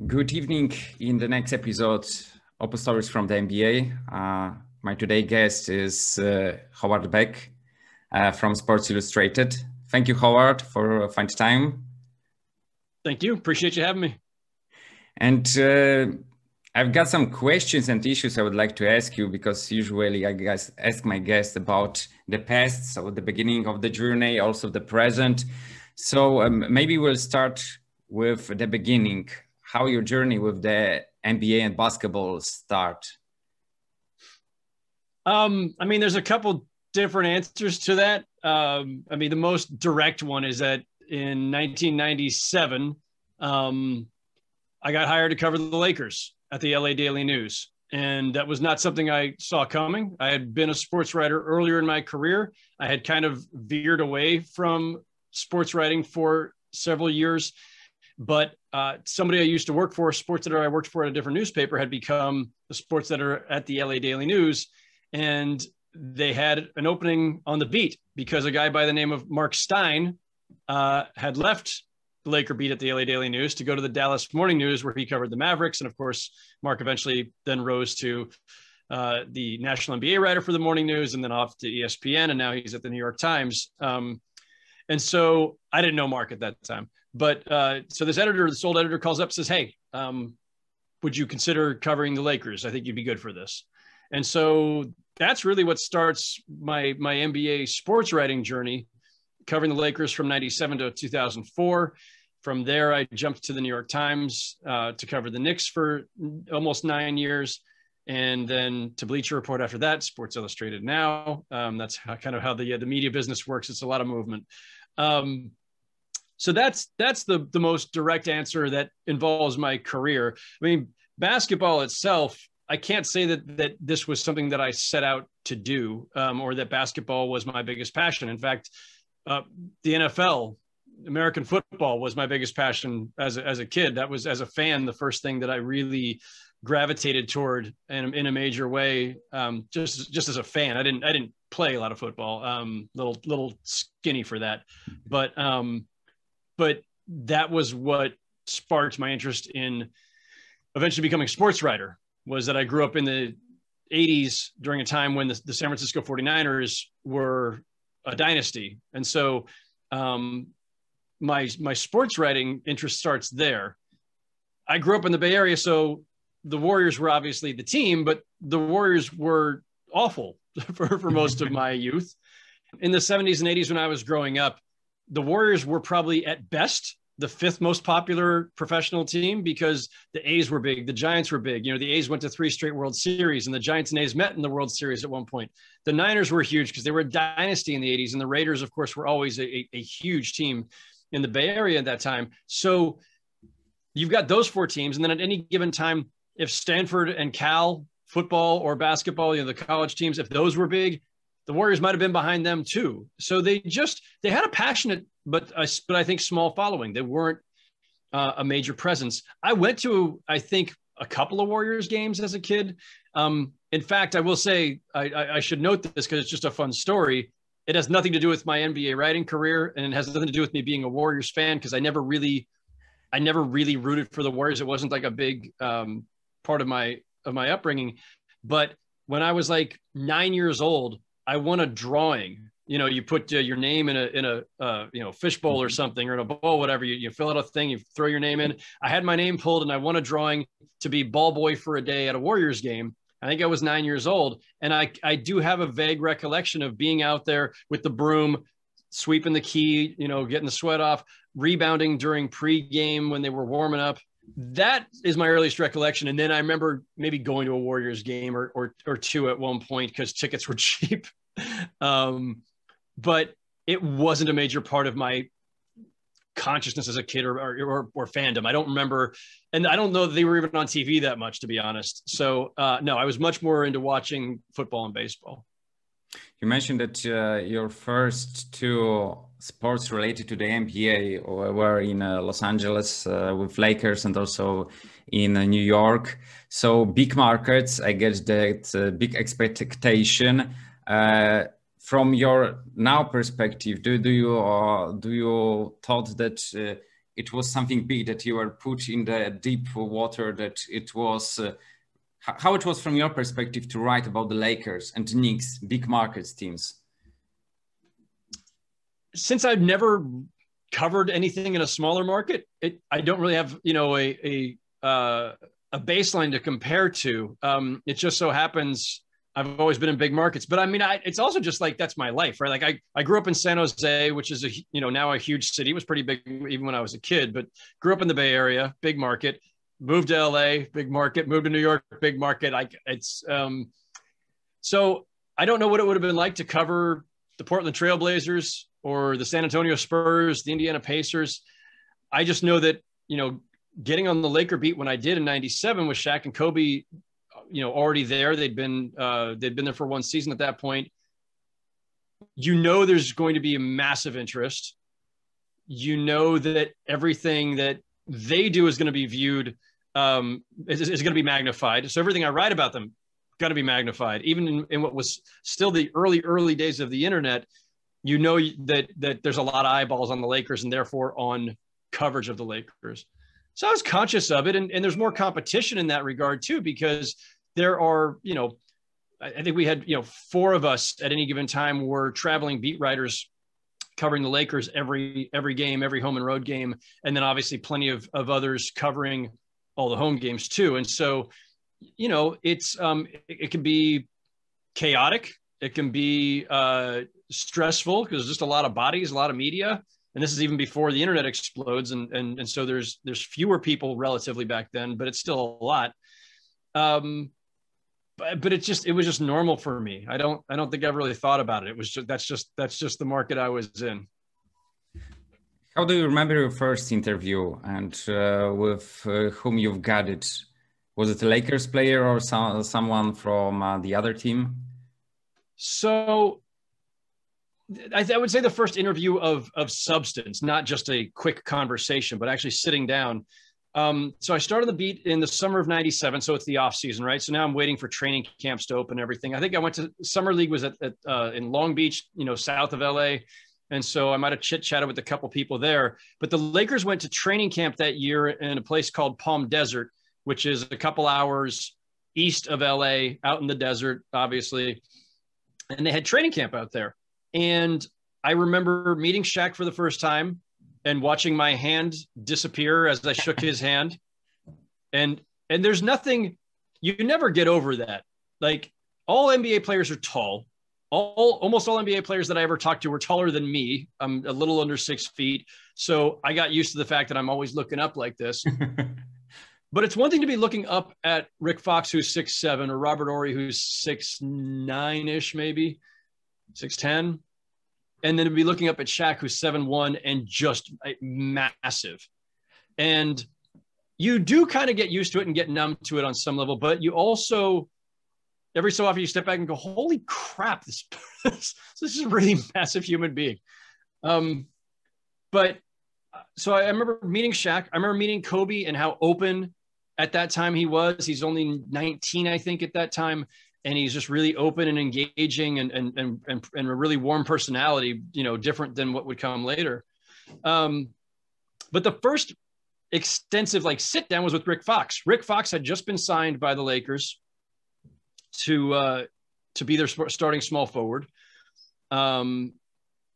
Good evening. In the next episode, OPOstories from the NBA. My today guest is Howard Beck from Sports Illustrated. Thank you, Howard, for finding time. Thank you. Appreciate you having me. And I've got some questions and issues I would like to ask you, because usually I guess ask my guests about the past, so the beginning of the journey, also the present. So maybe we'll start with the beginning. How your journey with the NBA and basketball start? There's a couple different answers to that. The most direct one is that in 1997, I got hired to cover the Lakers at the LA Daily News. And that was not something I saw coming. I had been a sports writer earlier in my career. I had kind of veered away from sports writing for several years. But somebody I used to work for, a sports editor I worked for at a different newspaper, had become the sports editor at the LA Daily News. And they had an opening on the beat because a guy by the name of Mark Stein had left the Laker beat at the LA Daily News to go to the Dallas Morning News, where he covered the Mavericks. And of course, Mark eventually then rose to the national NBA writer for the Morning News, and then off to ESPN. And now he's at the New York Times. And so I didn't know Mark at that time. But so this old editor calls up and says, hey, would you consider covering the Lakers? I think you'd be good for this. And so that's really what starts my NBA sports writing journey, covering the Lakers from 97 to 2004. From there, I jumped to the New York Times to cover the Knicks for almost 9 years. And then to Bleacher Report after that, Sports Illustrated now. That's kind of how the media business works. It's a lot of movement. So that's the most direct answer that involves my career. Basketball itself, I can't say that this was something that I set out to do, or that basketball was my biggest passion. In fact, the NFL, American football, was my biggest passion as a kid. That was, as a fan, the first thing that I really gravitated toward in a major way. Just as a fan, I didn't play a lot of football. Little skinny for that, but that was what sparked my interest in eventually becoming a sports writer. Was that I grew up in the 80s during a time when the San Francisco 49ers were a dynasty. And so my sports writing interest starts there. I grew up in the Bay Area, so the Warriors were obviously the team, but the Warriors were awful for most of my youth. In the 70s and 80s when I was growing up, the Warriors were probably at best the fifth most popular professional team, because the A's were big, the Giants were big. The A's went to 3 straight World Series, and the Giants and A's met in the World Series at one point. The Niners were huge because they were a dynasty in the 80s, and the Raiders, of course, were always a huge team in the Bay Area at that time. So you've got those 4 teams, and then at any given time, if Stanford and Cal football or basketball, the college teams, if those were big, the Warriors might have been behind them too. So they had a passionate, but I think small following. They weren't a major presence. I went to, I think, a couple of Warriors games as a kid. In fact, I will say, I should note this because it's just a fun story. It has nothing to do with my NBA writing career, and it has nothing to do with me being a Warriors fan, because I never really rooted for the Warriors. It wasn't like a big part of my upbringing. But when I was like 9 years old, I won a drawing. You put your name in a fishbowl or something, or in a bowl, whatever. You fill out a thing, you throw your name in. I had my name pulled, and I won a drawing to be ball boy for a day at a Warriors game. I think I was 9 years old, and I do have a vague recollection of being out there with the broom, sweeping the key, getting the sweat off, rebounding during pregame when they were warming up. That is my earliest recollection. And then I remember maybe going to a Warriors game or two at one point because tickets were cheap. But it wasn't a major part of my consciousness as a kid or fandom. I don't remember. And I don't know that they were even on TV that much, to be honest. So no, I was much more into watching football and baseball. You mentioned that your first 2 sports related to the NBA were in Los Angeles with Lakers, and also in New York. So big markets, I guess that big expectation. From your now perspective, do you thought that it was something big, that you were put in the deep water, that it was, how it was from your perspective to write about the Lakers and the Knicks, big markets teams? Since I've never covered anything in a smaller market, I don't really have, you know, a baseline to compare to. It just so happens I've always been in big markets, but I mean, it's also just like, that's my life, right? Like I grew up in San Jose, which is now a huge city. It was pretty big even when I was a kid, but grew up in the Bay Area, big market, moved to LA, big market, moved to New York, big market. So I don't know what it would have been like to cover the Portland Trail Blazers or the San Antonio Spurs, the Indiana Pacers. I just know that, you know, getting on the Laker beat when I did in '97 with Shaq and Kobe, you know, already there. They'd been there for one season at that point. You know, there's going to be a massive interest. You know that everything that they do is going to be viewed, is going to be magnified. So everything I write about them got to be magnified. Even in what was still the early days of the internet, you know that there's a lot of eyeballs on the Lakers and therefore on coverage of the Lakers. So I was conscious of it, and there's more competition in that regard too, because there are, you know, I think we had, you know, 4 of us at any given time were traveling beat writers covering the Lakers every game, every home and road game, and then obviously plenty of others covering all the home games too. And so, you know, it can be chaotic, it can be stressful because there's just a lot of bodies, a lot of media. And this is even before the internet explodes. And so there's fewer people relatively back then, but it's still a lot. But it was just normal for me. I don't think I've really thought about it. It was that's just the market I was in. How do you remember your first interview, and with whom you've got it? Was it a Lakers player or someone from the other team? So I would say the first interview of substance, not just a quick conversation, but actually sitting down. So I started the beat in the summer of '97. So it's the off season, right? So now I'm waiting for training camps to open, everything. I think I went to summer league was in Long Beach, you know, south of LA. And so I might've chit chatted with a couple people there, but the Lakers went to training camp that year in a place called Palm Desert, which is a couple hours east of LA, out in the desert, obviously. And they had training camp out there. And I remember meeting Shaq for the first time and watching my hand disappear as I shook his hand. And there's nothing, you never get over that. Like, all NBA players are tall. Almost all NBA players that I ever talked to were taller than me. I'm a little under 6 feet. So I got used to the fact that I'm always looking up like this. But it's one thing to be looking up at Rick Fox, who's 6'7", or Robert Horry, who's 6'9"-ish, maybe 6'10". And then to be looking up at Shaq, who's 7'1" and just massive. And you do kind of get used to it and get numb to it on some level, but you also, every so often you step back and go, holy crap, this is a really massive human being. But so I remember meeting Shaq. I remember meeting Kobe and how open at that time he was. He's only 19, I think, at that time. And he's just really open and engaging and a really warm personality, you know, different than what would come later. But the first extensive sit down was with Rick Fox. Rick Fox had just been signed by the Lakers to be their starting small forward. And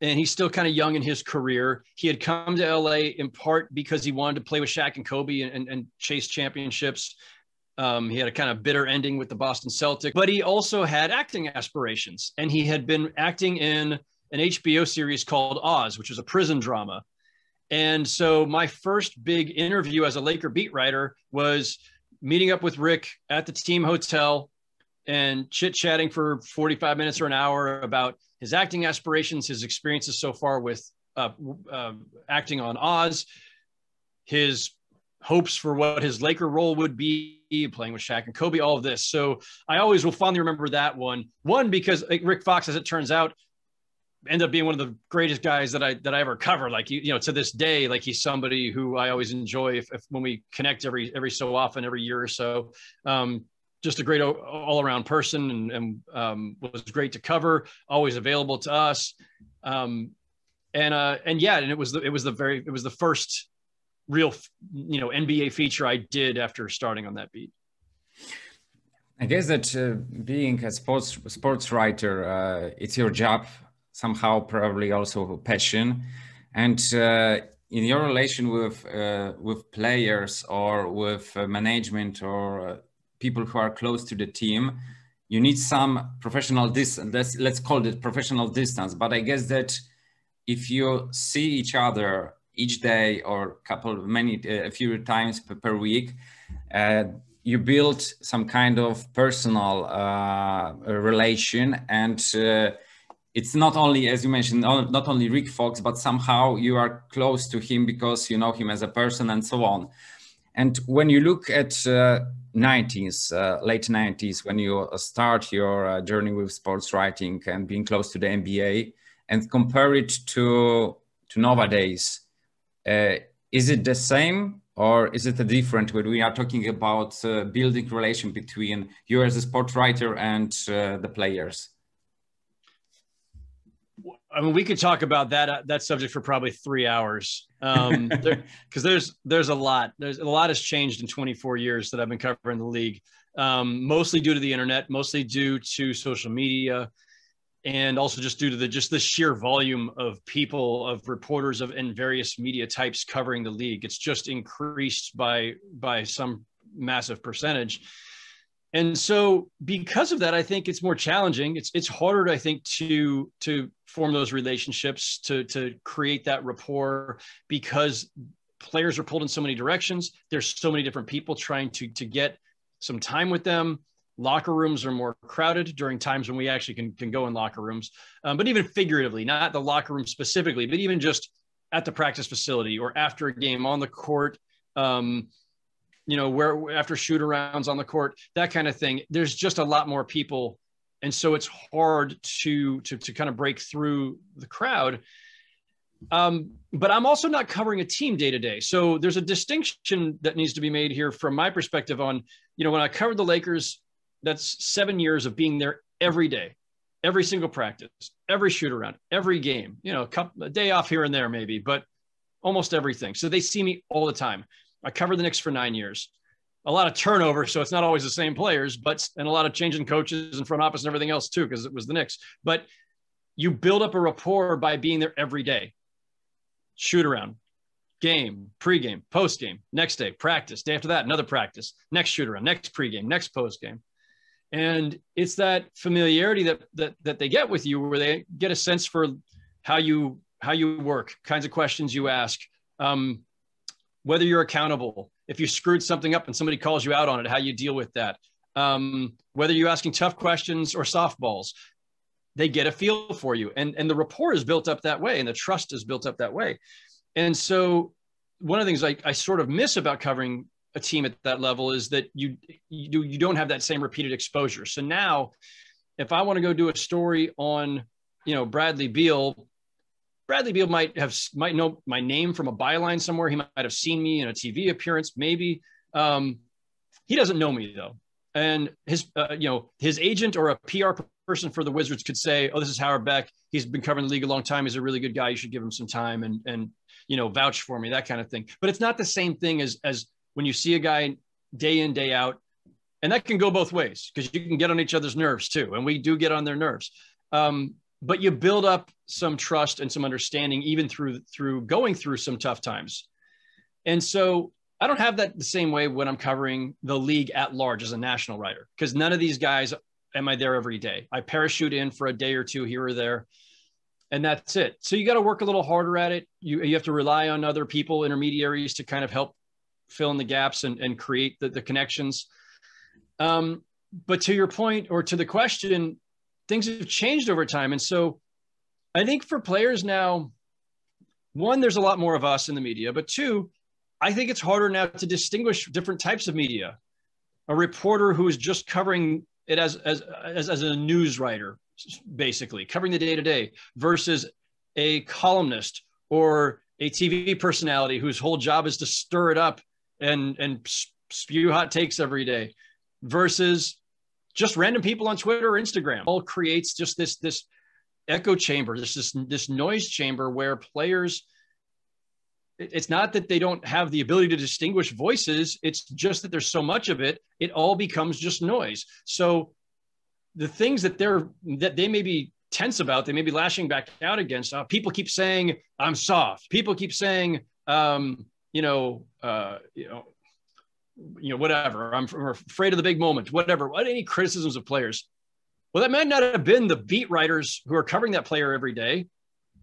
he's still kind of young in his career. He had come to LA in part because he wanted to play with Shaq and Kobe and chase championships. He had a kind of bitter ending with the Boston Celtics, but he also had acting aspirations. And he had been acting in an HBO series called Oz, which was a prison drama. And so my first big interview as a Laker beat writer was meeting up with Rick at the team hotel and chit-chatting for 45 minutes or an hour about his acting aspirations, his experiences so far with acting on Oz, his hopes for what his Laker role would be, playing with Shaq and Kobe, all of this. So I always will fondly remember that one. One, because Rick Fox, as it turns out, ended up being one of the greatest guys that I ever covered. Like, you know, to this day, like, he's somebody who I always enjoy if when we connect every so often, every year or so. Just a great all-around person and was great to cover, always available to us. And it was the first real, NBA feature I did after starting on that beat. I guess that being a sports writer, it's your job, somehow probably also a passion. And in your relation with players or with management or people who are close to the team, you need some professional distance. Let's call it professional distance. But I guess that if you see each other each day or a few times per week, you build some kind of personal relation, and it's not only, as you mentioned, not only Rick Fox, but somehow you are close to him because you know him as a person and so on. And when you look at 90s, late 90s, when you start your journey with sports writing and being close to the NBA, and compare it to nowadays, is it the same or is it a different when we are talking about building relation between you as a sport writer and the players? I mean, we could talk about that subject for probably 3 hours, because there's a lot. There's a lot has changed in 24 years that I've been covering the league, mostly due to the internet, mostly due to social media, and also just due to the sheer volume of people, of reporters in various media types covering the league. It's just increased by some massive percentage. And so because of that, I think it's more challenging. It's harder, I think, to form those relationships, to create that rapport, because players are pulled in so many directions. There's so many different people trying to get some time with them. Locker rooms are more crowded during times when we actually can go in locker rooms, but even figuratively, not the locker room specifically, but even just at the practice facility or after a game on the court, where after shoot arounds on the court, that kind of thing. There's just a lot more people. And so it's hard to kind of break through the crowd. But I'm also not covering a team day to day. So there's a distinction that needs to be made here from my perspective on, when I covered the Lakers, that's 7 years of being there every day, every single practice, every shoot around, every game, a day off here and there maybe, but almost everything. So they see me all the time. I covered the Knicks for 9 years, a lot of turnover. So it's not always the same players, and a lot of changing coaches and front office and everything else too, because it was the Knicks. But you build up a rapport by being there every day. Shoot around, game, pregame, postgame, next day, practice, day after that, another practice, next shoot around, next pregame, next postgame. And it's that familiarity that they get with you, where they get a sense for how you work, kinds of questions you ask, whether you're accountable, if you screwed something up and somebody calls you out on it, how you deal with that, whether you're asking tough questions or softballs. They get a feel for you, and the rapport is built up that way, and the trust is built up that way. And so one of the things I sort of miss about covering a team at that level is that you don't have that same repeated exposure. So now if I want to go do a story on, Bradley Beal might know my name from a byline somewhere. He might have seen me in a TV appearance, maybe. He doesn't know me though. And his agent or a PR person for the Wizards could say, "Oh, this is Howard Beck. He's been covering the league a long time. He's a really good guy. You should give him some time and vouch for me," that kind of thing. But it's not the same thing as when you see a guy day in, day out, and that can go both ways, because you can get on each other's nerves too. And we do get on their nerves. But you build up some trust and some understanding, even through going through some tough times. And so I don't have that the same way when I'm covering the league at large as a national writer, because none of these guys am I there every day. I parachute in for a day or two here or there, and that's it. So you got to work a little harder at it. You have to rely on other people, intermediaries, to kind of help fill in the gaps and create the connections. But to your point, or to the question, things have changed over time. And so I think for players now, one, there's a lot more of us in the media, but two, I think it's harder now to distinguish different types of media. A reporter who is just covering it as a news writer, basically covering the day-to-day, versus a columnist or a TV personality whose whole job is to stir it up and spew hot takes every day, versus just random people on Twitter or Instagram. All creates just this echo chamber, this noise chamber where players it's not that they don't have the ability to distinguish voices. It's just that there's so much of it, it all becomes just noise. So the things that they may be tense about, they may be lashing back out against. People keep saying I'm soft. People keep saying, whatever. I'm afraid of the big moment. Whatever. Any criticisms of players? Well, that might not have been the beat writers who are covering that player every day.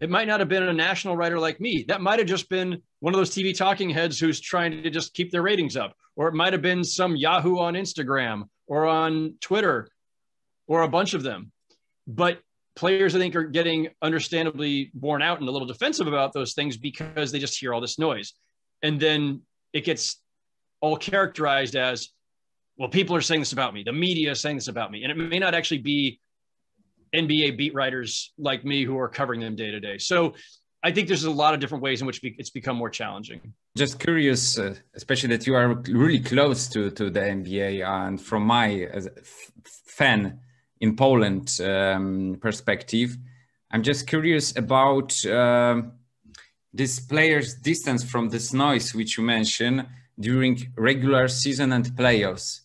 It might not have been a national writer like me. That might have just been one of those TV talking heads who's trying to just keep their ratings up. Or it might have been some Yahoo on Instagram or on Twitter or a bunch of them. But players, I think, are getting understandably borne out and a little defensive about those things because they just hear all this noise. And then it gets all characterized as, well, people are saying this about me. The media is saying this about me. And it may not actually be NBA beat writers like me who are covering them day to day. So I think there's a lot of different ways in which it's become more challenging. Just curious, especially that you are really close to the NBA, and from my as a fan in Poland perspective, I'm just curious about this player's distance from this noise which you mentioned during regular season and playoffs.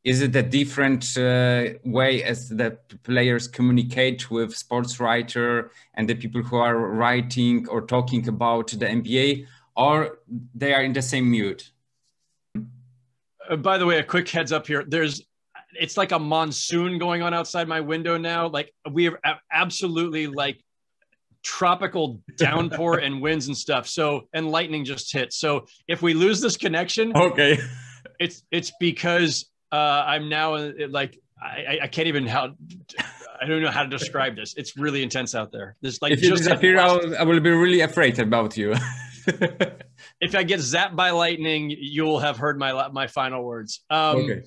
Is it a different way as the players communicate with sports writer and the people who are writing or talking about the NBA, or they are in the same mood? By the way, a quick heads up here. It's like a monsoon going on outside my window now. Like we have absolutely like tropical downpour and winds and stuff. So, and lightning just hit. So if we lose this connection, okay, it's because I'm now like, I can't even I don't know how to describe this. It's really intense out there. There's like, if you disappear, I will be really afraid about you. If I get zapped by lightning, you'll have heard my final words. Okay.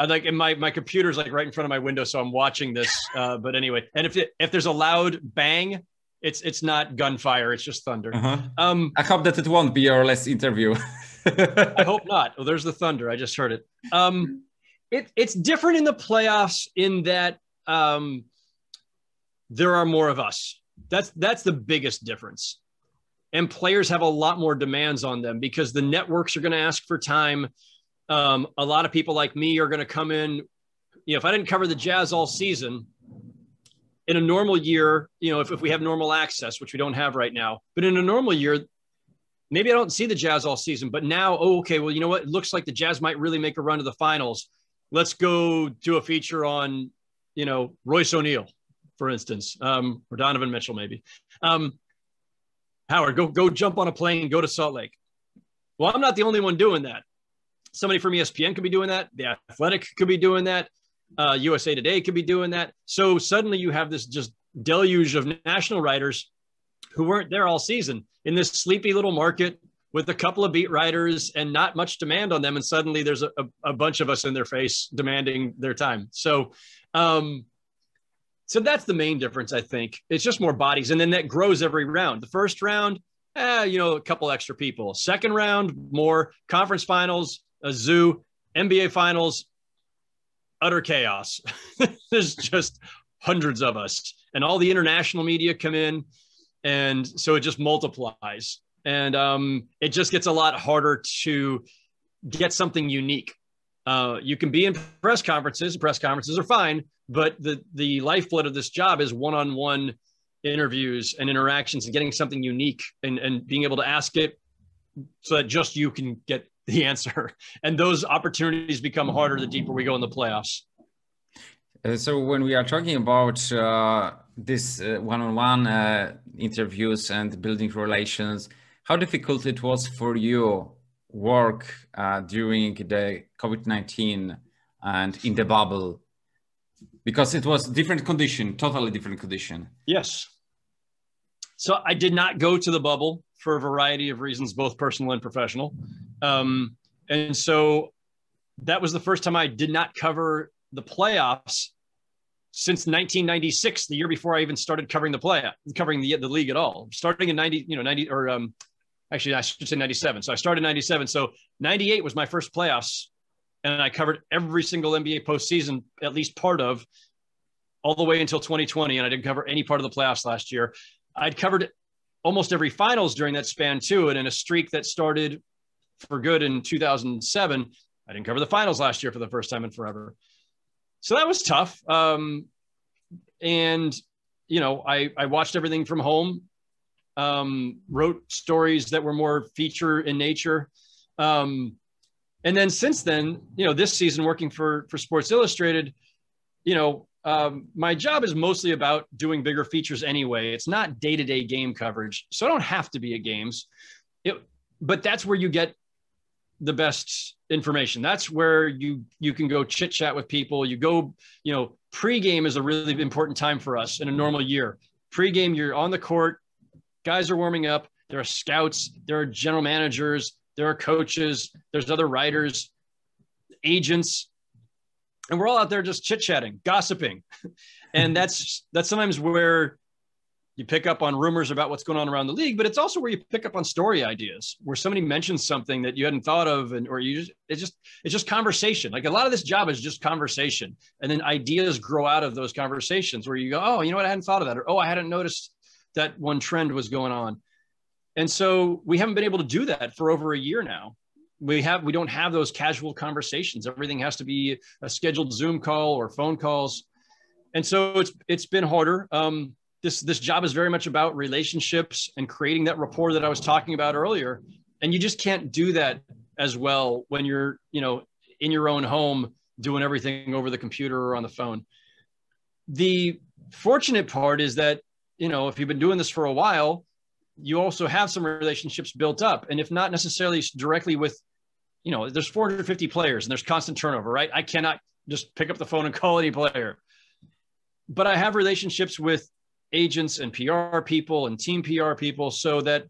I like, and my computer's like right in front of my window, so I'm watching this. But anyway, and if there's a loud bang, it's not gunfire, it's just thunder. I hope that it won't be our last interview. I hope not. Well, there's the thunder. I just heard it. It's different in the playoffs in that there are more of us. That's the biggest difference. And players have a lot more demands on them because the networks are going to ask for time. A lot of people like me are going to come in. If I didn't cover the Jazz all season, in a normal year, if we have normal access, which we don't have right now, but in a normal year, maybe I don't see the Jazz all season, but now, okay, well, you know what? It looks like the Jazz might really make a run to the finals. Let's go do a feature on, Royce O'Neal, for instance, or Donovan Mitchell, maybe. Howard, go jump on a plane, go to Salt Lake. Well, I'm not the only one doing that. Somebody from ESPN could be doing that. The Athletic could be doing that. USA Today could be doing that. So suddenly you have this just deluge of national writers who weren't there all season in this sleepy little market with a couple of beat writers and not much demand on them. And suddenly there's a bunch of us in their face demanding their time. So that's the main difference, I think. It's just more bodies. And then that grows every round. The first round, a couple extra people. Second round, more. Conference finals, a zoo. NBA finals, utter chaos. There's just hundreds of us. And all the international media come in. And so it just multiplies. And it just gets a lot harder to get something unique. You can be in press conferences. Press conferences are fine. But the lifeblood of this job is one-on-one interviews and interactions and getting something unique and being able to ask it so that just you can get the answer. And those opportunities become harder the deeper we go in the playoffs. So when we are talking about this one-on-one interviews and building relations, how difficult it was for you work during the COVID-19 and in the bubble? Because it was different condition, totally different condition. Yes. So I did not go to the bubble for a variety of reasons, both personal and professional. And so that was the first time I did not cover the playoffs since 1996, the year before I even started covering the league at all. Starting in 90, actually I should say 97. So I started in 97. So 98 was my first playoffs. And I covered every single NBA postseason, at least part of, all the way until 2020. And I didn't cover any part of the playoffs last year. I'd covered almost every finals during that span too. And in a streak that started for good in 2007, I didn't cover the finals last year for the first time in forever. So that was tough. And, you know, I watched everything from home, wrote stories that were more feature in nature. And then since then, you know, this season working for Sports Illustrated, you know, my job is mostly about doing bigger features anyway. It's not day-to-day game coverage. So I don't have to be at games, but that's where you get the best information. That's where you can go chit chat with people. You go, you know, pregame is a really important time for us in a normal year. Pregame, you're on the court, guys are warming up. There are scouts, there are general managers, there are coaches, there's other writers, agents, and we're all out there just chit chatting, gossiping. And that's sometimes where you pick up on rumors about what's going on around the league, but it's also where you pick up on story ideas, where somebody mentions something that you hadn't thought of, or it's just conversation. Like a lot of this job is just conversation, and then ideas grow out of those conversations where you go, oh, you know what, I hadn't thought of that, or oh, I hadn't noticed that one trend was going on. And so we haven't been able to do that for over a year now. We don't have those casual conversations. Everything has to be a scheduled Zoom call or phone calls, and so it's been harder. This job is very much about relationships and creating that rapport that I was talking about earlier. And you just can't do that as well when you're, you know, in your own home doing everything over the computer or on the phone. The fortunate part is that, you know, if you've been doing this for a while, you also have some relationships built up. And if not necessarily directly with, you know, there's 450 players and there's constant turnover, right? I cannot just pick up the phone and call any player. But I have relationships with agents and PR people and team PR people, so that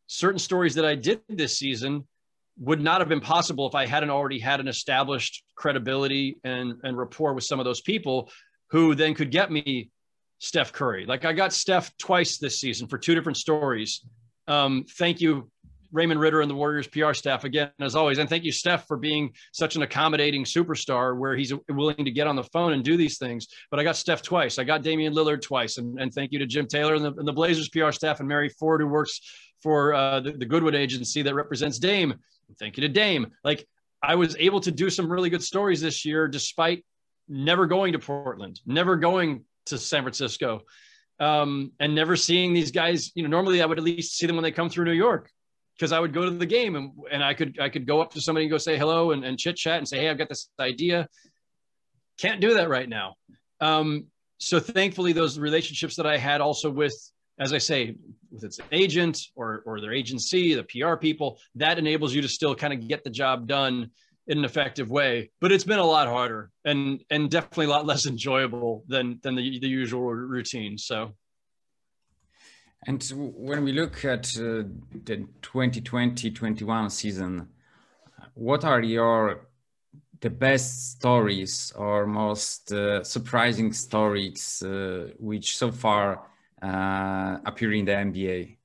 certain stories that I did this season would not have been possible if I hadn't already had an established credibility and rapport with some of those people who then could get me Steph Curry. Like I got Steph twice this season for two different stories. Thank you, Raymond Ritter and the Warriors PR staff again, as always. And thank you, Steph, for being such an accommodating superstar where he's willing to get on the phone and do these things. But I got Steph twice. I got Damian Lillard twice. And thank you to Jim Taylor and the Blazers PR staff and Mary Ford, who works for the Goodwood agency that represents Dame. Thank you to Dame. Like I was able to do some really good stories this year, despite never going to Portland, never going to San Francisco, and never seeing these guys. You know, normally I would at least see them when they come through New York, because I would go to the game and I could go up to somebody and go say hello and chit chat and say, hey, I've got this idea. Can't do that right now. So thankfully, those relationships that I had also with, as I say, with its agent or their agency, the PR people, that enables you to still kind of get the job done in an effective way. But it's been a lot harder and definitely a lot less enjoyable than the usual routine. So. And when we look at the 2020-21 season, what are the best stories or most surprising stories which so far appear in the NBA?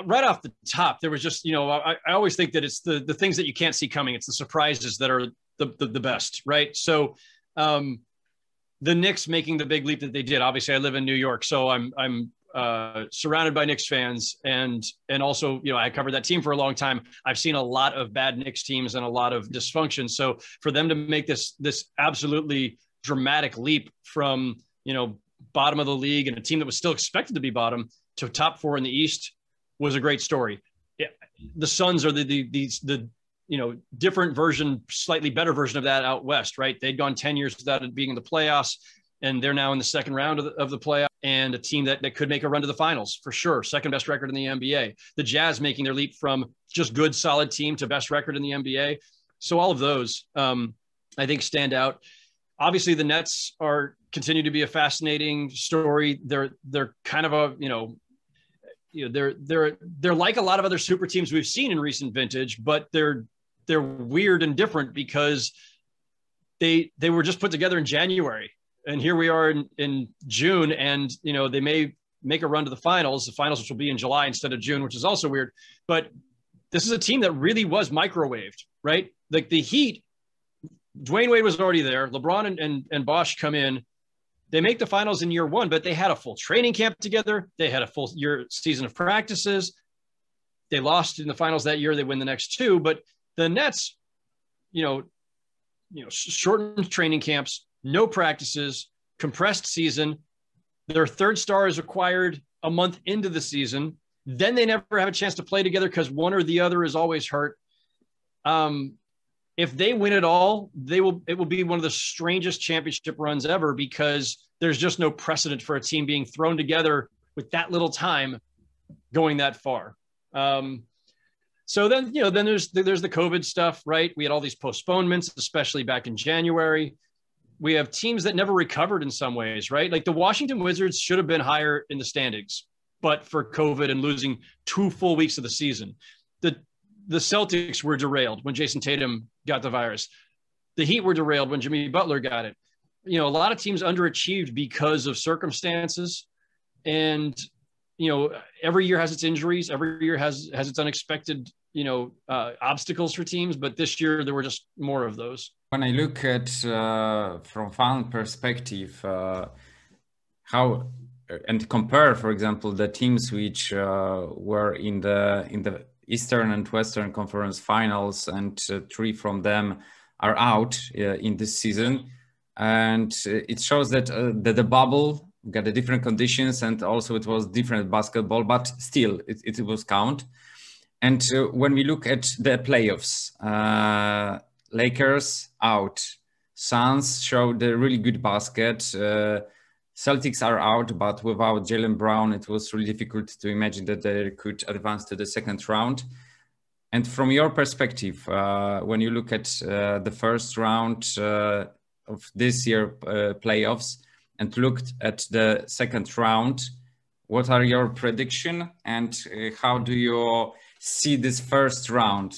Right off the top, there was just, you know, I always think that it's the things that you can't see coming. It's the surprises that are the best, right? So the Knicks making the big leap that they did. Obviously, I live in New York, so I'm surrounded by Knicks fans, and also, you know, I covered that team for a long time. I've seen a lot of bad Knicks teams and a lot of dysfunction. So for them to make this absolutely dramatic leap from, you know, bottom of the league and a team that was still expected to be bottom to top four in the East was a great story. Yeah, the Suns are the you know, different version, slightly better version of that out west, right? They'd gone 10 years without it being in the playoffs, and they're now in the second round of the playoff, and a team that could make a run to the finals for sure. Second best record in the NBA. The Jazz making their leap from just good, solid team to best record in the NBA. So all of those, I think, stand out. Obviously, the Nets continue to be a fascinating story. They're kind of a, you know, they're like a lot of other super teams we've seen in recent vintage, but they're weird and different because they were just put together in January. And here we are in June, and, you know, they may make a run to the finals, which will be in July instead of June, which is also weird. But this is a team that really was microwaved, right? Like the Heat, Dwayne Wade was already there. LeBron and Bosh come in. They make the finals in year one, but they had a full training camp together. They had a full season of practices. They lost in the finals that year. They win the next two, but the Nets, shortened training camps, no practices, compressed season. Their third star is acquired a month into the season. Then they never have a chance to play together because one or the other is always hurt. If they win it all, it will be one of the strangest championship runs ever, because there's just no precedent for a team being thrown together with that little time going that far. So then there's the COVID stuff, right? We had all these postponements, especially back in January. We have teams that never recovered in some ways, right? Like the Washington Wizards should have been higher in the standings, but for COVID and losing 2 full weeks of the season. The Celtics were derailed when Jason Tatum got the virus. The Heat were derailed when Jimmy Butler got it. A lot of teams underachieved because of circumstances. And, every year has its injuries. Every year has its unexpected, obstacles for teams. But this year there were just more of those. When I look at from fan perspective, how and compare, for example, the teams which were in the Eastern and Western Conference finals, and 3 from them are out in this season. And it shows that the bubble got the different conditions, and also it was different basketball, but still it was count. And when we look at the playoffs, Lakers out, Suns showed a really good basket. Celtics are out, but without Jaylen Brown, it was really difficult to imagine that they could advance to the second round. And from your perspective, when you look at the first round of this year playoffs and looked at the second round, what are your prediction, and how do you see this first round?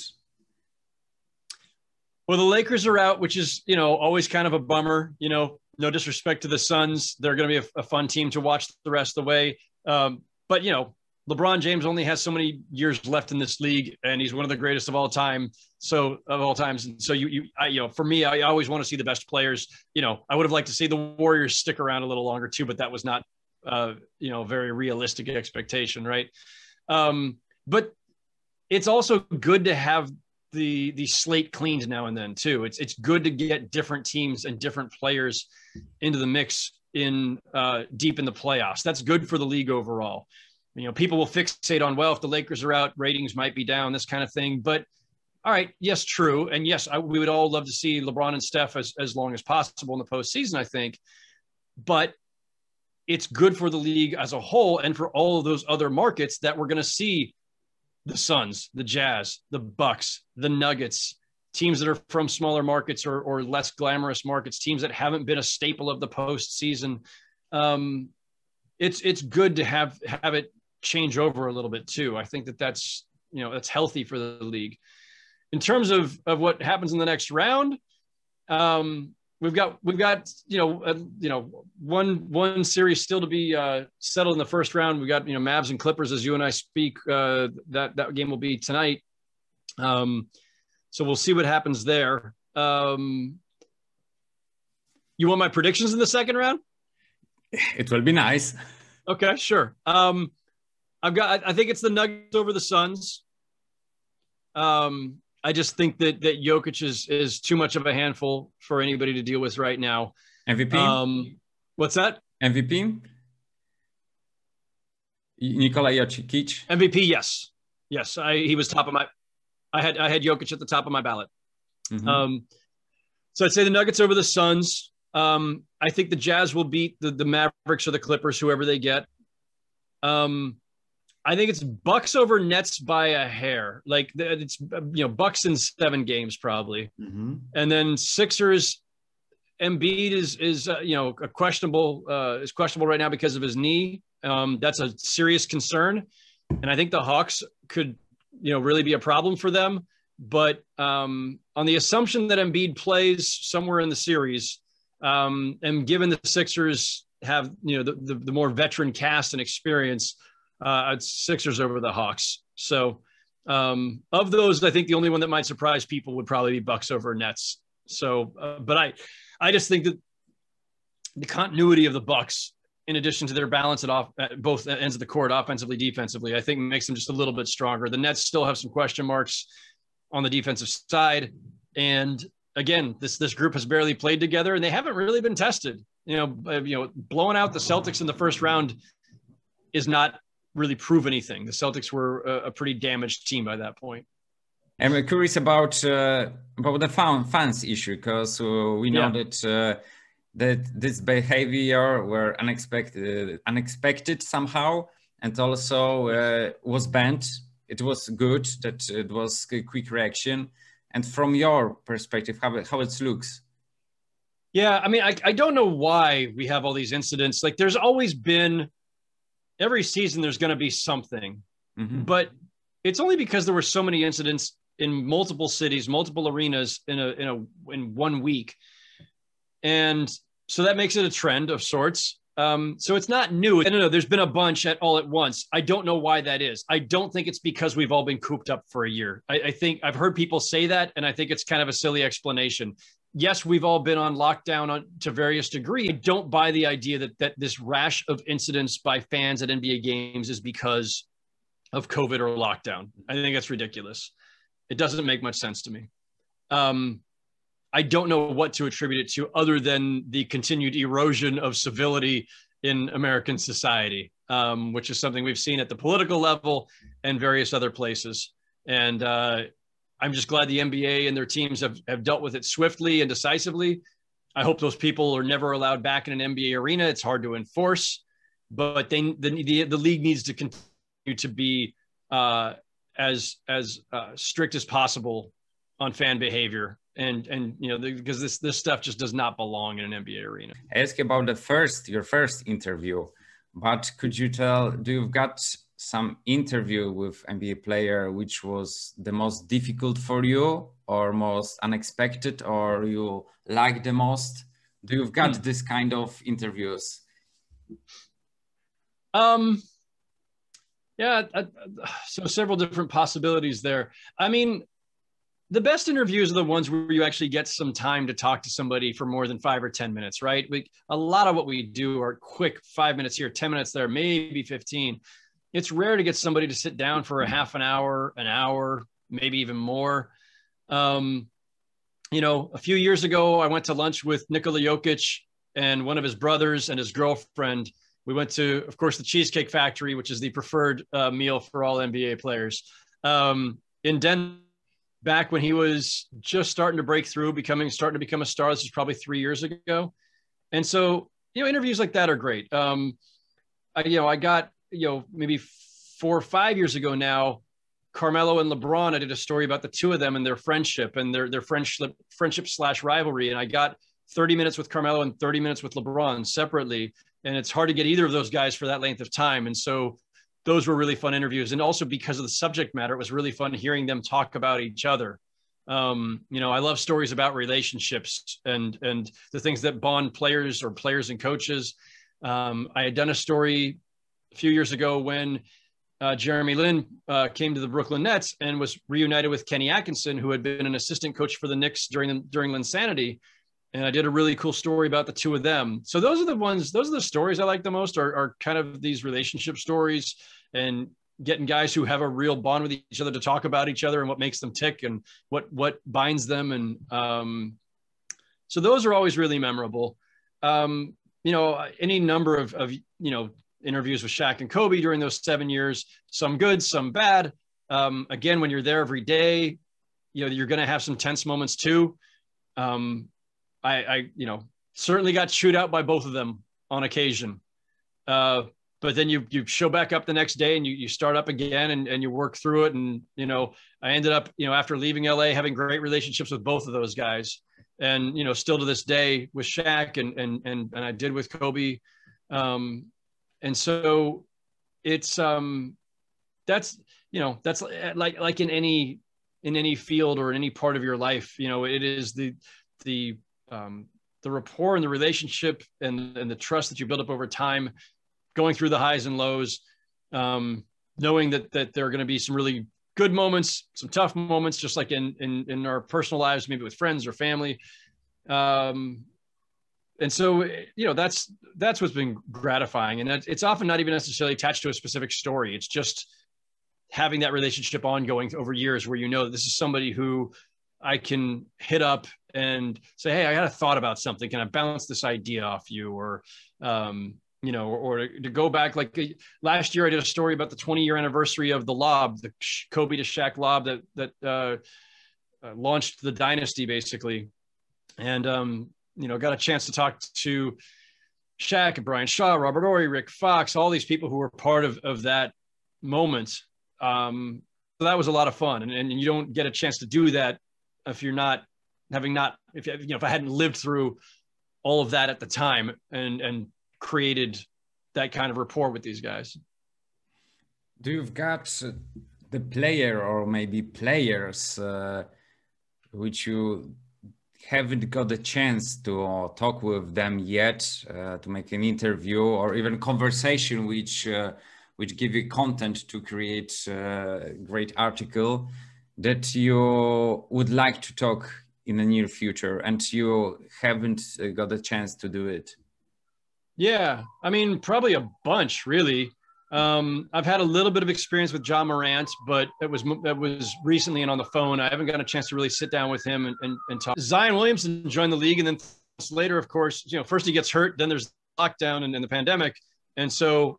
Well, the Lakers are out, which is, always kind of a bummer. No disrespect to the Suns. They're going to be a fun team to watch the rest of the way. But, LeBron James only has so many years left in this league, and he's one of the greatest of all time. So for me, I always want to see the best players. I would have liked to see the Warriors stick around a little longer too, but that was not, very realistic expectation. Right. But it's also good to have the slate cleaned now and then too. It's good to get different teams and different players into the mix in deep in the playoffs. That's good for the league overall. People will fixate on, well, if the Lakers are out, ratings might be down, this kind of thing. But all right, yes, true. And yes, we would all love to see LeBron and Steph as long as possible in the postseason, I think. But it's good for the league as a whole and for all of those other markets that we're going to see the Suns, the Jazz, the Bucks, the Nuggets, teams that are from smaller markets or less glamorous markets, teams that haven't been a staple of the postseason. It's good to have it change over a little bit too. I think that's healthy for the league. In terms of what happens in the next round, we've got one series still to be settled in the first round. We got Mavs and Clippers as you and I speak. That game will be tonight. So we'll see what happens there. You want my predictions in the second round? It will be nice. Okay, sure. I think it's the Nuggets over the Suns. I just think that Jokic is too much of a handful for anybody to deal with right now. MVP? What's that? MVP? Nikola Jokic? MVP, yes. Yes, he was top of my. I had Jokic at the top of my ballot. Mm-hmm. So I'd say the Nuggets over the Suns. I think the Jazz will beat the Mavericks or the Clippers, whoever they get. I think it's Bucks over Nets by a hair. Like it's Bucks in 7 games probably, mm-hmm. And then Sixers. Embiid is questionable right now because of his knee. That's a serious concern, and I think the Hawks could really be a problem for them. But on the assumption that Embiid plays somewhere in the series, and given the Sixers have the more veteran cast and experience, it's Sixers over the Hawks. So of those, I think the only one that might surprise people would probably be Bucks over Nets. So, but I just think that the continuity of the Bucks, in addition to their balance at both ends of the court, offensively, defensively, I think makes them just a little bit stronger. The Nets still have some question marks on the defensive side. And again, this group has barely played together and they haven't really been tested. Blowing out the Celtics in the first round is not really prove anything. The Celtics were a pretty damaged team by that point. I'm curious about the fans issue, because we know that this behavior were unexpected somehow, and also was banned. It was good that it was a quick reaction. And from your perspective, how it looks? Yeah, I mean, I don't know why we have all these incidents. Like, there's always been, every season there's going to be something, but it's only because there were so many incidents in multiple cities, multiple arenas in 1 week. And so that makes it a trend of sorts. So it's not new. I don't know. There's been a bunch all at once. I don't know why that is. I don't think it's because we've all been cooped up for a year. I think I've heard people say that, and I think it's kind of a silly explanation. Yes, we've all been on lockdown to various degrees. I don't buy the idea that this rash of incidents by fans at NBA games is because of COVID or lockdown. I think that's ridiculous. It doesn't make much sense to me. I don't know what to attribute it to other than the continued erosion of civility in American society, which is something we've seen at the political level and various other places. And I'm just glad the NBA and their teams have dealt with it swiftly and decisively. I hope those people are never allowed back in an NBA arena. It's hard to enforce, but the league needs to continue to be as strict as possible on fan behavior. And because this stuff just does not belong in an NBA arena. I asked you about your first interview, but could you tell, do you've got some interview with NBA player which was the most difficult for you, or most unexpected, or you like the most? Do you've got this kind of interviews? So several different possibilities there. I mean, the best interviews are the ones where you actually get some time to talk to somebody for more than 5 or 10 minutes, right? A lot of what we do are quick 5 minutes here, 10 minutes there, maybe 15. It's rare to get somebody to sit down for a half an hour, maybe even more. A few years ago, I went to lunch with Nikola Jokic and one of his brothers and his girlfriend. We went to, of course, the Cheesecake Factory, which is the preferred meal for all NBA players, in Denver. Back when he was just starting to break through, starting to become a star. This is probably 3 years ago. And so, interviews like that are great. I got, maybe 4 or 5 years ago now, Carmelo and LeBron, I did a story about the two of them and their friendship and their friendship/rivalry. And I got 30 minutes with Carmelo and 30 minutes with LeBron separately. And it's hard to get either of those guys for that length of time. And so those were really fun interviews. And also because of the subject matter, it was really fun hearing them talk about each other. I love stories about relationships and the things that bond players and coaches. I had done a story a few years ago when Jeremy Lin came to the Brooklyn Nets and was reunited with Kenny Atkinson, who had been an assistant coach for the Knicks during Linsanity. And I did a really cool story about the two of them. So those are the stories I like the most, are kind of these relationship stories and getting guys who have a real bond with each other to talk about each other and what makes them tick and what binds them. And so those are always really memorable. Any number of interviews with Shaq and Kobe during those 7 years, some good, some bad. Again, when you're there every day, you're going to have some tense moments too. I certainly got chewed out by both of them on occasion. But then you show back up the next day and you start up again and you work through it. And, I ended up, after leaving LA, having great relationships with both of those guys. And, still to this day with Shaq and I did with Kobe. And so it's, that's like in any field or in any part of your life, it is the rapport and the relationship and the trust that you build up over time, going through the highs and lows, knowing that there are going to be some really good moments, some tough moments, just like in our personal lives, maybe with friends or family. And so, that's what's been gratifying. And it's often not even necessarily attached to a specific story. It's just having that relationship ongoing over years where, this is somebody who I can hit up and say, hey, I had a thought about something. Can I bounce this idea off you? Or, or to go back, like last year, I did a story about the 20-year anniversary of the lob, the Kobe to Shaq lob that launched the dynasty, basically. And, got a chance to talk to Shaq and Brian Shaw, Robert Ory, Rick Fox, all these people who were part of that moment. So that was a lot of fun. And you don't get a chance to do that if you're not if I hadn't lived through all of that at the time and created that kind of rapport with these guys. Do you've got the player or maybe players which you haven't got the chance to talk with them yet, to make an interview or even conversation which give you content to create a great article that you would like to talk in the near future and you haven't got a chance to do it? Yeah, I mean, probably a bunch, really. I've had a little bit of experience with John Morant, but that was recently and on the phone. I haven't got a chance to really sit down with him and talk. Zion Williamson joined the league, and then later, of course, first he gets hurt, then there's lockdown and the pandemic. And so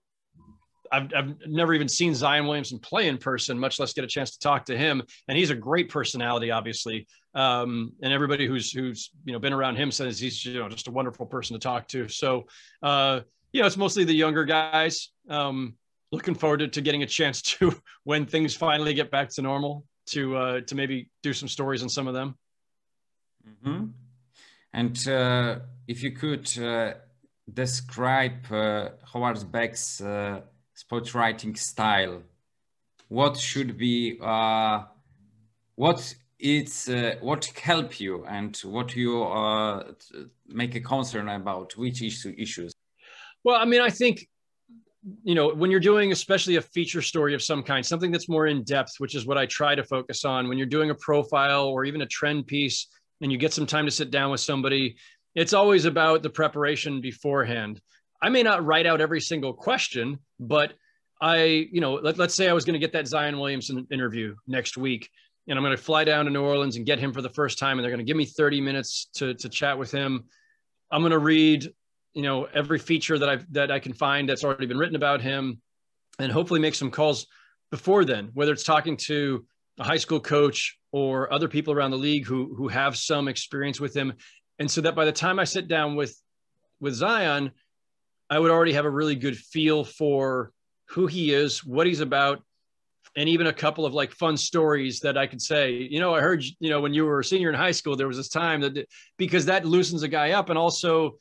I've never even seen Zion Williamson play in person, much less get a chance to talk to him. And he's a great personality, obviously. And everybody who's been around him says he's just a wonderful person to talk to. So it's mostly the younger guys. Looking forward to getting a chance to, when things finally get back to normal, to maybe do some stories on some of them. Mm-hmm. And if you could describe Howard Beck's sports writing style, what should be what help you and what you make a concern about, which issues? Well, I mean, I think, when you're doing especially a feature story of some kind, something that's more in depth, which is what I try to focus on, when you're doing a profile or even a trend piece and you get some time to sit down with somebody, it's always about the preparation beforehand. I may not write out every single question, but let's say I was going to get that Zion Williamson interview next week, and I'm going to fly down to New Orleans and get him for the first time, and they're going to give me 30 minutes to chat with him. I'm going to read every feature that I can find that's already been written about him, and hopefully make some calls before then, whether it's talking to a high school coach or other people around the league who have some experience with him. And so that by the time I sit down with Zion, I would already have a really good feel for who he is, what he's about, and even a couple of fun stories that I could say, I heard, when you were a senior in high school, there was this time because that loosens a guy up. And also,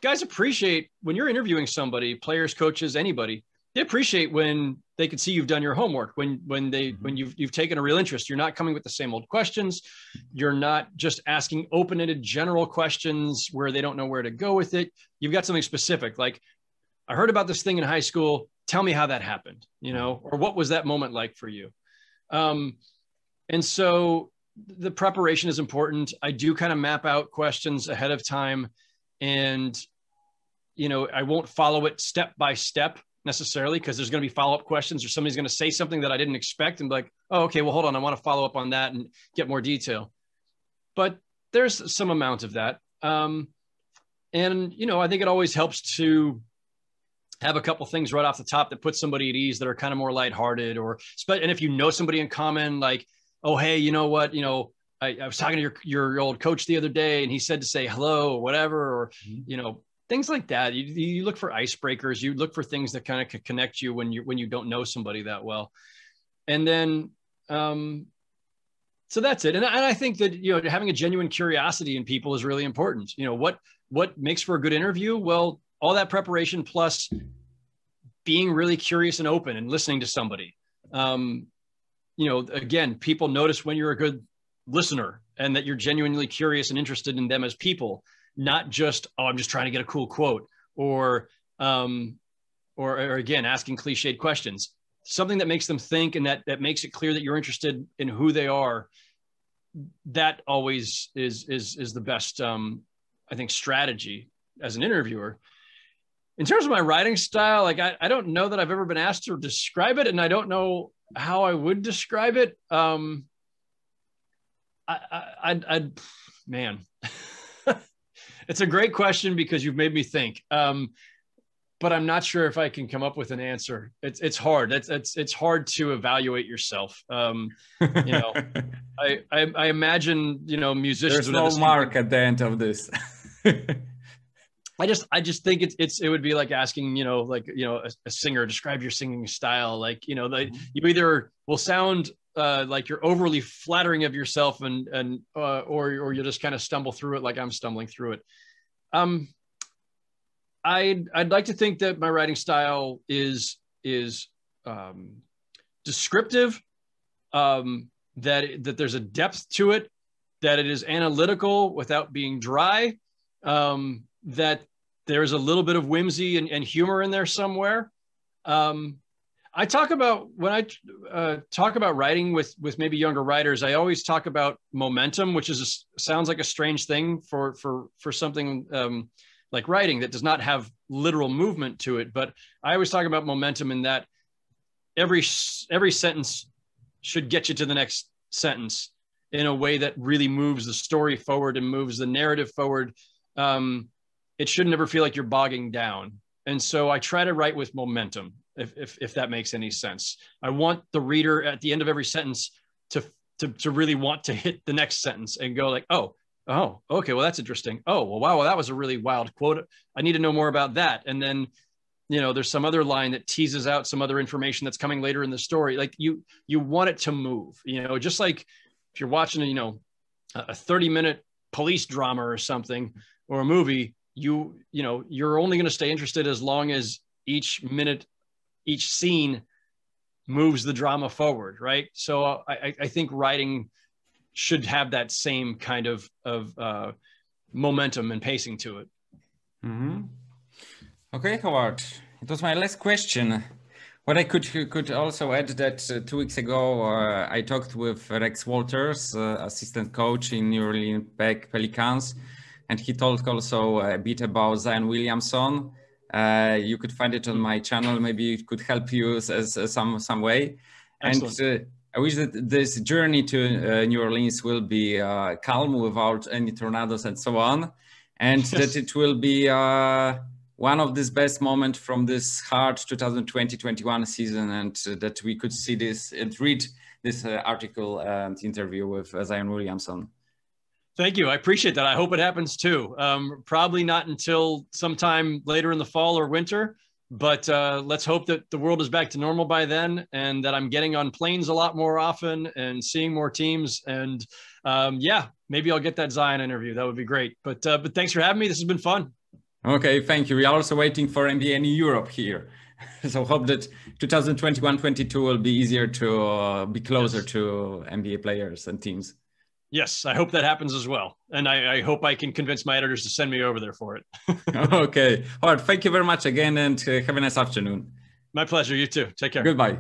guys appreciate when you're interviewing somebody, players, coaches, anybody, they appreciate when they can see you've done your homework, when you've taken a real interest. You're not coming with the same old questions. You're not just asking open-ended general questions where they don't know where to go with it. You've got something specific, like, I heard about this thing in high school. Tell me how that happened, or what was that moment like for you? And so the preparation is important. I do kind of map out questions ahead of time, and, I won't follow it step by step necessarily, because there's going to be follow-up questions, or somebody's going to say something that I didn't expect and be like, oh, okay, well, hold on, I want to follow up on that and get more detail. But there's some amount of that. And, I think it always helps to have a couple things right off the top that put somebody at ease, that are kind of more lighthearted, and if you know somebody in common, like, oh, hey, you know what, I was talking to your old coach the other day, and he said to say hello or whatever, or, things like that. You look for icebreakers. You look for things that kind of can connect you when you don't know somebody that well. And then, so that's it. And I think that, having a genuine curiosity in people is really important. What makes for a good interview? Well, all that preparation plus being really curious and open and listening to somebody. Again, people notice when you're a good listener and that you're genuinely curious and interested in them as people, not just, oh, I'm just trying to get a cool quote, or again, asking cliched questions. Something that makes them think and that makes it clear that you're interested in who they are. That always is the best I think, strategy as an interviewer. In terms of my writing style, like I don't know that I've ever been asked to describe it, and I don't know how I would describe it. Man, it's a great question because you've made me think. But I'm not sure if I can come up with an answer. It's hard. It's hard to evaluate yourself. I imagine, musicians. There's no mark at the end of this. I just think it would be like asking, a singer, describe your singing style. Like, you either will sound like you're overly flattering of yourself or you'll just kind of stumble through it like I'm stumbling through it. I'd like to think that my writing style is descriptive, that there's a depth to it, that it is analytical without being dry, that there's a little bit of whimsy and humor in there somewhere. I talk about, when I talk about writing with maybe younger writers, I always talk about momentum, which sounds like a strange thing for something like writing that does not have literal movement to it. But I always talk about momentum in that every sentence should get you to the next sentence in a way that really moves the story forward and moves the narrative forward. It should never feel like you're bogging down. And so I try to write with momentum, if that makes any sense. I want the reader at the end of every sentence to really want to hit the next sentence and go like, oh, okay, well, that's interesting. Oh, well, wow, well, that was a really wild quote. I need to know more about that. And then, there's some other line that teases out some other information that's coming later in the story. Like you want it to move, just like if you're watching, a 30-minute police drama or something, or a movie, you're only going to stay interested as long as each minute, each scene moves the drama forward. Right. So I think writing should have that same kind of momentum and pacing to it. Mm-hmm. Okay, Howard, it was my last question. What I could also add that 2 weeks ago, I talked with Rex Walters, assistant coach in New Orleans Beck Pelicans, and he talked also a bit about Zion Williamson. You could find it on my channel. Maybe it could help you as some way. Excellent. And I wish that this journey to New Orleans will be calm without any tornadoes and so on, and yes, that it will be one of the best moments from this hard 2020-21 season, and that we could see this and read this article and interview with Zion Williamson. Thank you. I appreciate that. I hope it happens too. Probably not until sometime later in the fall or winter, but let's hope that the world is back to normal by then, and that I'm getting on planes a lot more often and seeing more teams. And maybe I'll get that Zion interview. That would be great. But thanks for having me. This has been fun. Okay, thank you. We are also waiting for NBA in Europe here. So hope that 2021-22 will be easier to be closer to NBA players and teams. Yes, I hope that happens as well. And I hope I can convince my editors to send me over there for it. Okay. All right. Thank you very much again, and have a nice afternoon. My pleasure. You too. Take care. Goodbye.